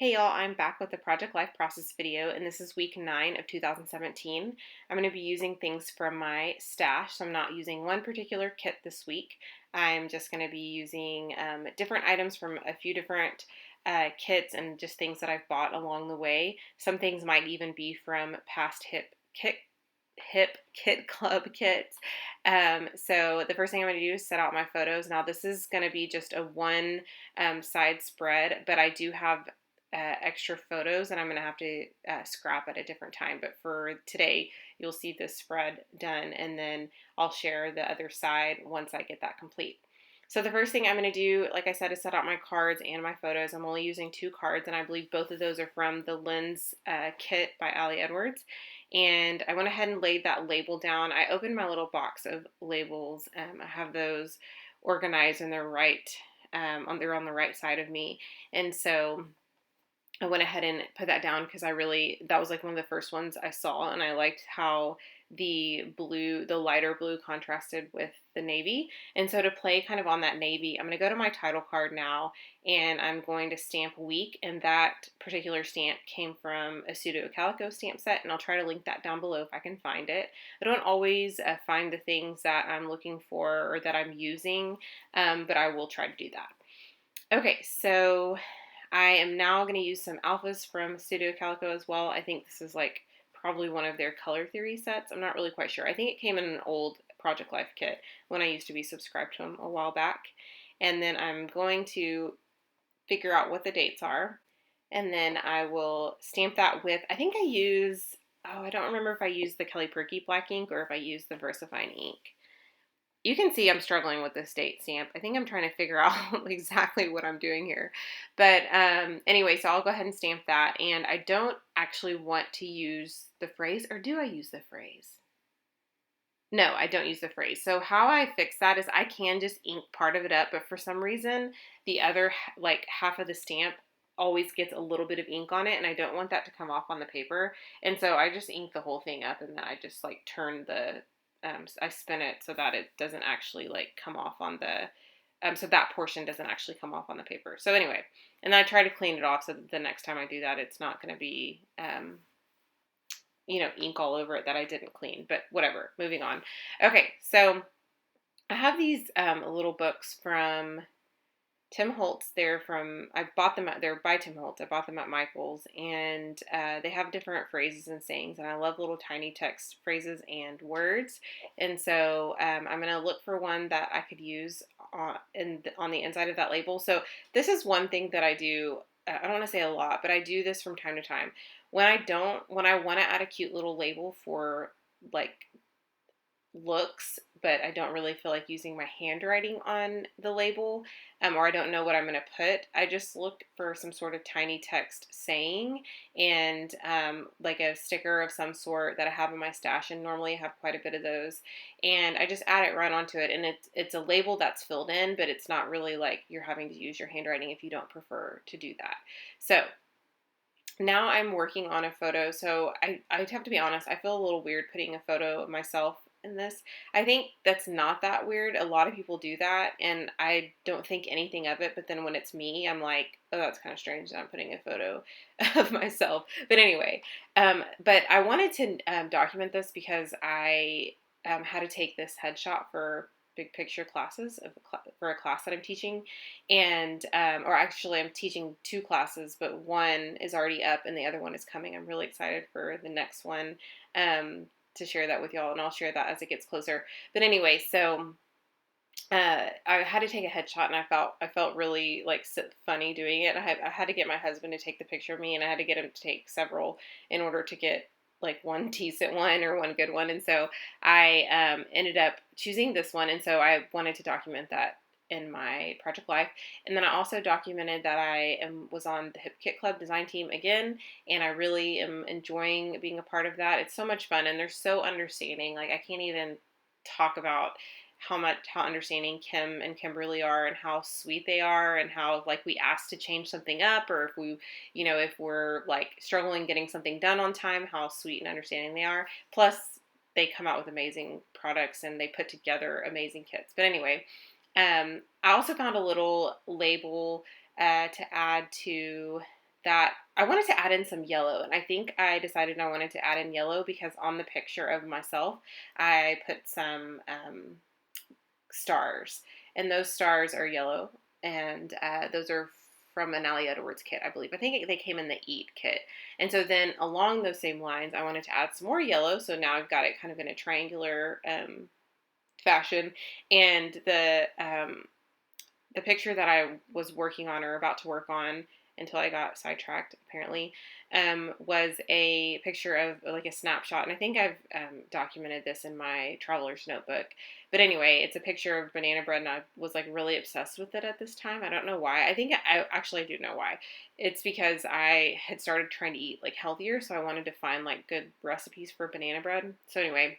Hey y'all, I'm back with the Project Life Process video, and this is week 9 of 2017. I'm going to be using things from my stash, so I'm not using one particular kit this week. I'm just going to be using different items from a few different kits and just things that I've bought along the way. Some things might even be from past Hip Kit Club kits. So the first thing I'm going to do is set out my photos. Now this is going to be just a one side spread, but I do have extra photos and I'm going to have to scrap at a different time. But for today, you'll see this spread done, and then I'll share the other side once I get that complete. So the first thing I'm going to do, like I said, is set out my cards and my photos. I'm only using 2 cards, and I believe both of those are from the Lens kit by Ali Edwards. And I went ahead and laid that label down. I opened my little box of labels. I have those organized, and they're they're on the right side of me. And so I went ahead and put that down because that was like one of the first ones I saw, and I liked how the lighter blue contrasted with the navy. And so to play kind of on that navy, I'm going to go to my title card now, and I'm going to stamp week, and that particular stamp came from a Studio Calico stamp set, and I'll try to link that down below if I can find it. I don't always find the things that I'm looking for or that I'm using, but I will try to do that. Okay, so I am now going to use some alphas from Studio Calico as well. I think this is like probably one of their color theory sets. I'm not really quite sure. I think it came in an old Project Life kit when I used to be subscribed to them a while back. And then I'm going to figure out what the dates are. And then I will stamp that with, I don't remember if I used the Kelly Purkey black ink or if I used the VersaFine ink. You can see I'm struggling with this date stamp. I think I'm trying to figure out exactly what I'm doing here. But anyway, so I'll go ahead and stamp that. And I don't actually want to use the phrase, or do I use the phrase? No, I don't use the phrase. So how I fix that is I can just ink part of it up, but for some reason, the other like half of the stamp always gets a little bit of ink on it, and I don't want that to come off on the paper. And so I just ink the whole thing up, and then I just like I spin it so that it doesn't actually like come off on so that portion doesn't actually come off on the paper. So anyway, and then I try to clean it off so that the next time I do that, it's not going to be, ink all over it that I didn't clean, but whatever, moving on. Okay, so I have these little books from Tim Holtz. They're by Tim Holtz. I bought them at Michael's, and they have different phrases and sayings, and I love little tiny text phrases and words. And so I'm going to look for one that I could use on the inside of that label. So this is one thing that I do. I don't want to say a lot, but I do this from time to time. When I want to add a cute little label for like looks, but I don't really feel like using my handwriting on the label, or I don't know what I'm going to put, I just look for some sort of tiny text saying, and like a sticker of some sort that I have in my stash, and normally I have quite a bit of those, and I just add it right onto it, and it's a label that's filled in, but it's not really like you're having to use your handwriting if you don't prefer to do that. So now I'm working on a photo, so I have to be honest, I feel a little weird putting a photo of myself in this. I think that's not that weird. A lot of people do that, and I don't think anything of it, but then when it's me, I'm like, oh, that's kind of strange that I'm putting a photo of myself. But anyway, but I wanted to document this because I had to take this headshot for big picture classes for a class that I'm teaching, and or actually I'm teaching 2 classes, but one is already up and the other one is coming. I'm really excited for the next one to share that with y'all, and I'll share that as it gets closer. But anyway, so I had to take a headshot, and I felt really like funny doing it. I had to get my husband to take the picture of me, and I had to get him to take several in order to get like one decent one or one good one. And so I ended up choosing this one, and so I wanted to document that in my Project Life. And then I also documented that was on the Hip Kit Club design team again, and I really am enjoying being a part of that. It's so much fun, and they're so understanding. Like, I can't even talk about how understanding Kim and Kimberly are, and how sweet they are, and how like we ask to change something up, or if we're like struggling getting something done on time, how sweet and understanding they are. Plus they come out with amazing products, and they put together amazing kits. But anyway, I also found a little label to add to that I wanted to add in some yellow, and I think I decided I wanted to add in yellow because on the picture of myself, I put some stars, and those stars are yellow, and those are from an Ali Edwards kit, I believe. I think they came in the Eat kit. And so then along those same lines, I wanted to add some more yellow, so now I've got it kind of in a triangular fashion, and the picture that I was working on or about to work on until I got sidetracked, apparently, was a picture of like a snapshot. And I think I've documented this in my traveler's notebook. But anyway, it's a picture of banana bread, and I was like really obsessed with it at this time. I don't know why. I think I actually do know why. It's because I had started trying to eat like healthier, so I wanted to find like good recipes for banana bread. So anyway,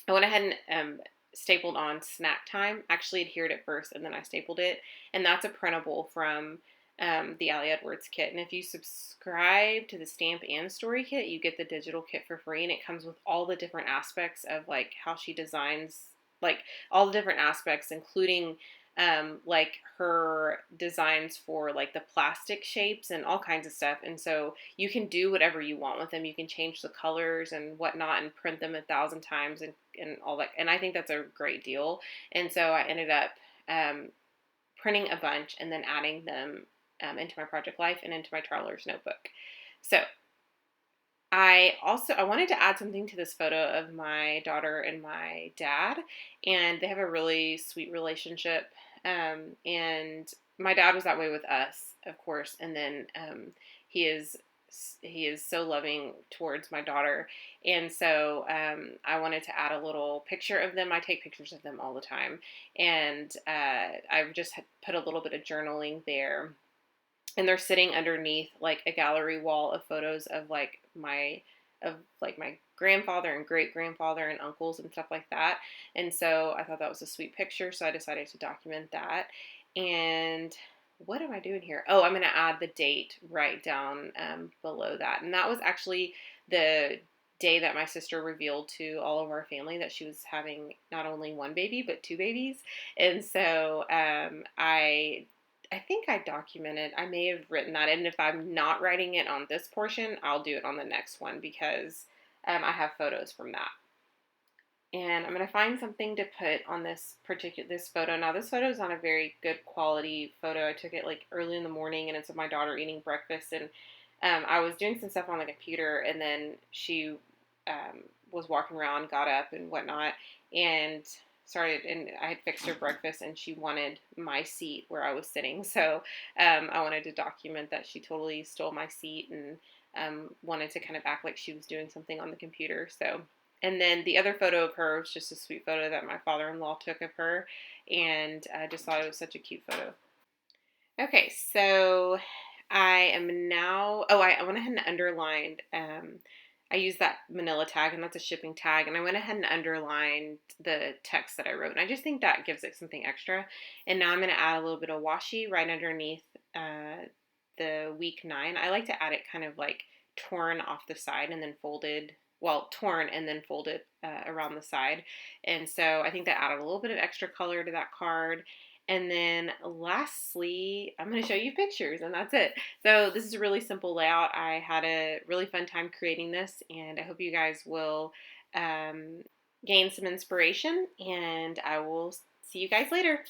I went ahead and stapled on Snack Time. Actually adhered at first, and then I stapled it. And that's a printable from the Ali Edwards kit. And if you subscribe to the stamp and story kit, you get the digital kit for free. And it comes with all the different aspects of like how she designs, like all the different aspects, including like her designs for like the plastic shapes and all kinds of stuff. And so you can do whatever you want with them. You can change the colors and whatnot and print them 1,000 times and all that. And I think that's a great deal. And so I ended up printing a bunch and then adding them into my Project Life and into my Traveler's Notebook. So I wanted to add something to this photo of my daughter and my dad, and they have a really sweet relationship. And my dad was that way with us, of course, and then he is so loving towards my daughter, and so I wanted to add a little picture of them. I take pictures of them all the time, and I've just put a little bit of journaling there, and they're sitting underneath like a gallery wall of photos of my grandfather and great grandfather and uncles and stuff like that. And so I thought that was a sweet picture, so I decided to document that. And what am I doing here? Oh, I'm going to add the date right down below that. And that was actually the day that my sister revealed to all of our family that she was having not only one baby but two babies. And so I think I documented, I may have written that, and if I'm not writing it on this portion, I'll do it on the next one because I have photos from that. And I'm going to find something to put on this photo. Now, this photo is on a very good quality photo. I took it like early in the morning, and it's of my daughter eating breakfast. And I was doing some stuff on the computer, and then she was walking around, got up and whatnot, and started, and I had fixed her breakfast, and she wanted my seat where I was sitting. So I wanted to document that she totally stole my seat and wanted to kind of act like she was doing something on the computer. So, and then the other photo of her was just a sweet photo that my father-in-law took of her, and I just thought it was such a cute photo. Okay, so I am now, I went ahead and underlined, I used that manila tag, and that's a shipping tag, and I went ahead and underlined the text that I wrote, and I just think that gives it something extra. And now I'm going to add a little bit of washi right underneath the week 9. I like to add it kind of like torn off the side and then folded, well, torn and then folded around the side. And so I think that added a little bit of extra color to that card. And then lastly, I'm going to show you pictures, and that's it. So this is a really simple layout. I had a really fun time creating this, and I hope you guys will gain some inspiration, and I will see you guys later.